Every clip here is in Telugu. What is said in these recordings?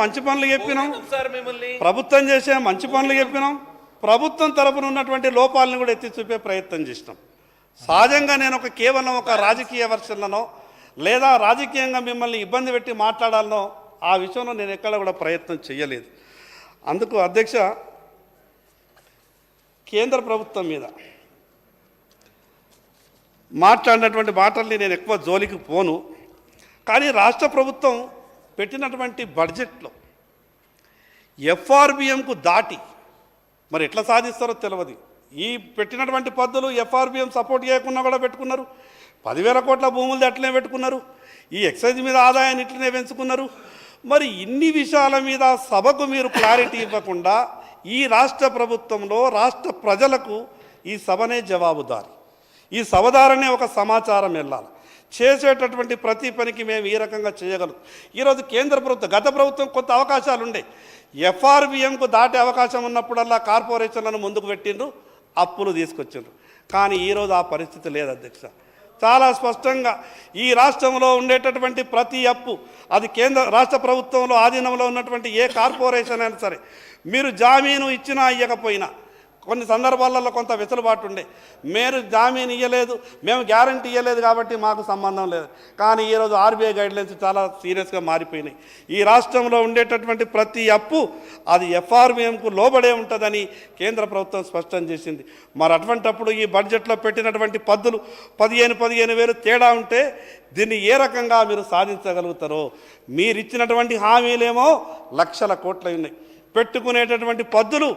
మంచి పనులు చెప్పినాం, ప్రభుత్వం చేసే మంచి పనులు చెప్పినాం, ప్రభుత్వం తరపున ఉన్నటువంటి లోపాలను కూడా ఎత్తి చూపే ప్రయత్నం చేసినాం. సహజంగా నేను కేవలం ఒక రాజకీయ వర్షన్లనో లేదా రాజకీయంగా మిమ్మల్ని ఇబ్బంది పెట్టి మాట్లాడాలనో ఆ విషయంలో నేను ఎక్కడ కూడా ప్రయత్నం చేయలేదు. అందుకు అధ్యక్ష, కేంద్ర ప్రభుత్వం మీద మాట్లాడినటువంటి మాటల్ని నేను ఎక్కువ జోలికి పోను. కానీ రాష్ట్ర ప్రభుత్వం పెట్టినటువంటి బడ్జెట్లో ఎఫ్ఆర్బిఎంకు దాటి మరి ఎట్లా సాధిస్తారో తెలియదు. ఈ పెట్టినటువంటి పద్ధతులు ఎఫ్ఆర్బిఎం సపోర్ట్ చేయకుండా కూడా పెట్టుకున్నారు. 10,000 కోట్ల భూములు అట్లనే పెట్టుకున్నారు. ఈ ఎక్సైజ్ మీద ఆదాయాన్ని ఇట్లనే పెంచుకున్నారు. మరి ఇన్ని విషయాల మీద సభకు మీరు క్లారిటీ ఇవ్వకుండా ఈ రాష్ట్ర ప్రభుత్వంలో రాష్ట్ర ప్రజలకు ఈ సభనే జవాబుదారి, ఈ సభ ద్వారానే ఒక సమాచారం వెళ్ళాలి. చేసేటటువంటి ప్రతి పనికి మేము ఈ రకంగా చేయగలం. ఈరోజు కేంద్ర ప్రభుత్వం, గత ప్రభుత్వం కొంత అవకాశాలు ఉండే, ఎఫ్ఆర్బిఎంకు దాటే అవకాశం ఉన్నప్పుడల్లా కార్పొరేషన్లను ముందుకు పెట్టిండ్రు, అప్పులు తీసుకొచ్చిండ్రు. కానీ ఈరోజు ఆ పరిస్థితి లేదు అధ్యక్ష. చాలా స్పష్టంగా ఈ రాష్ట్రంలో ఉండేటటువంటి ప్రతి అప్పు అది రాష్ట్ర ప్రభుత్వంలో ఆధీనంలో ఉన్నటువంటి ఏ కార్పొరేషన్ అయినా సరే, మీరు జామీను ఇచ్చినా ఇవ్వకపోయినా కొన్ని సందర్భాలలో కొంత వెసులుబాటు ఉండే, మీరు జామీన్ ఇవ్వలేదు, మేము గ్యారంటీ ఇవ్వలేదు కాబట్టి మాకు సంబంధం లేదు. కానీ ఈరోజు ఆర్బీఐ గైడ్లైన్స్ చాలా సీరియస్గా మారిపోయినాయి. ఈ రాష్ట్రంలో ఉండేటటువంటి ప్రతి అప్పు అది ఎఫ్ఆర్బిఎంకు లోబడే ఉంటుందని కేంద్ర ప్రభుత్వం స్పష్టం చేసింది. మరి అటువంటప్పుడు ఈ బడ్జెట్లో పెట్టినటువంటి పద్దులు 15,000 తేడా ఉంటే దీన్ని ఏ రకంగా మీరు సాధించగలుగుతారో? మీరు ఇచ్చినటువంటి హామీలేమో లక్షల కోట్లు ఉన్నాయి, పెట్టుకునేటటువంటి పద్దులు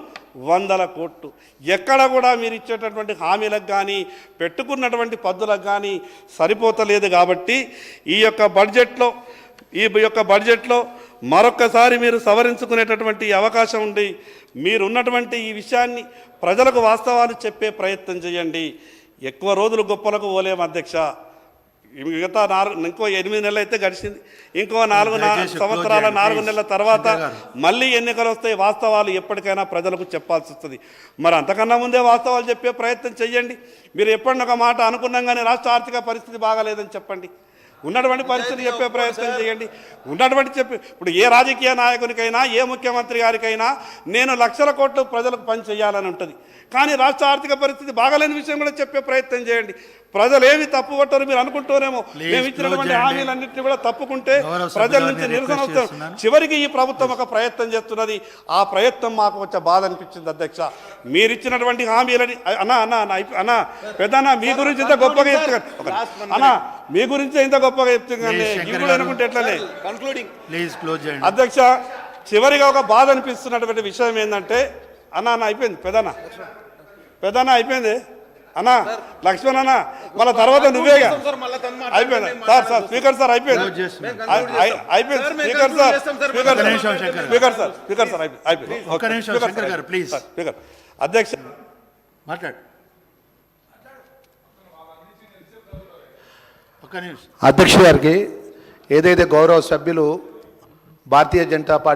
100 కోట్లు. ఎక్కడ కూడా మీరు ఇచ్చేటటువంటి హామీలకు కానీ పెట్టుకున్నటువంటి పద్దులకు కానీ సరిపోతలేదు. కాబట్టి ఈ యొక్క బడ్జెట్లో మరొక్కసారి మీరు సవరించుకునేటటువంటి అవకాశం ఉంది. మీరున్నటువంటి ఈ విషయాన్ని ప్రజలకు వాస్తవాలు చెప్పే ప్రయత్నం చేయండి. ఎక్కువ రోజులు గొప్పలకు పోలేము అధ్యక్ష. మిగతా ఇంకో 8 నెలలు అయితే గడిచింది, ఇంకో 4 సంవత్సరాల 4 నెలల తర్వాత మళ్ళీ ఎన్నికలు వస్తాయి. వాస్తవాలు ఎప్పటికైనా ప్రజలకు చెప్పాల్సి వస్తుంది. మరి అంతకన్నా ముందే వాస్తవాలు చెప్పే ప్రయత్నం చేయండి. మీరు ఎప్పుడన్నా ఒక మాట అనుకున్నాం కానీ రాష్ట్ర ఆర్థిక పరిస్థితి బాగాలేదని చెప్పండి, ఉన్నటువంటి పరిస్థితి చెప్పే ప్రయత్నం చేయండి. ఇప్పుడు ఏ రాజకీయ నాయకునికైనా ఏ ముఖ్యమంత్రి గారికైనా నేను లక్షల కోట్లు ప్రజలకు పని చేయాలని ఉంటుంది. కానీ రాష్ట్ర ఆర్థిక పరిస్థితి బాగాలేని విషయం కూడా చెప్పే ప్రయత్నం చేయండి. ప్రజలు ఏమి తప్పు పట్టారు మీరు అనుకుంటూనేమో, మేము ఇచ్చినటువంటి హామీలన్నింటినీ కూడా తప్పుకుంటే ప్రజల నుంచి నిరసన వస్తారు. చివరికి ఈ ప్రభుత్వం ఒక ప్రయత్నం చేస్తున్నది. ఆ ప్రయత్నం మాకు వచ్చే బాధ అనిపించింది అధ్యక్ష. మీరు ఇచ్చినటువంటి హామీలని అన్నా పెద్దన్నా మీ గురించి ఇంత గొప్పగా చెప్తున్నారు అన్నా, మీ గురించి ఇంత గొప్పగా చెప్తుంది ఇప్పుడు అనుకుంటే ఎట్లనే అధ్యక్ష. చివరిగా ఒక బాధ అనిపిస్తున్నటువంటి విషయం ఏంటంటే అన్న అయిపోయింది పెద్దన్న అయిపోయింది అన్నా, లక్ష్మణ్ అన్న మళ్ళీ తర్వాత నువ్వేగా అయిపోయింది సార్ స్పీకర్ సార్ అయిపోయింది స్పీకర్ సార్ అయిపోయింది స్పీకర్ అధ్యక్ష మాట్లాడు. అధ్యక్ష గారికి ఏదైతే గౌరవ సభ్యులు భారతీయ జనతా పార్టీ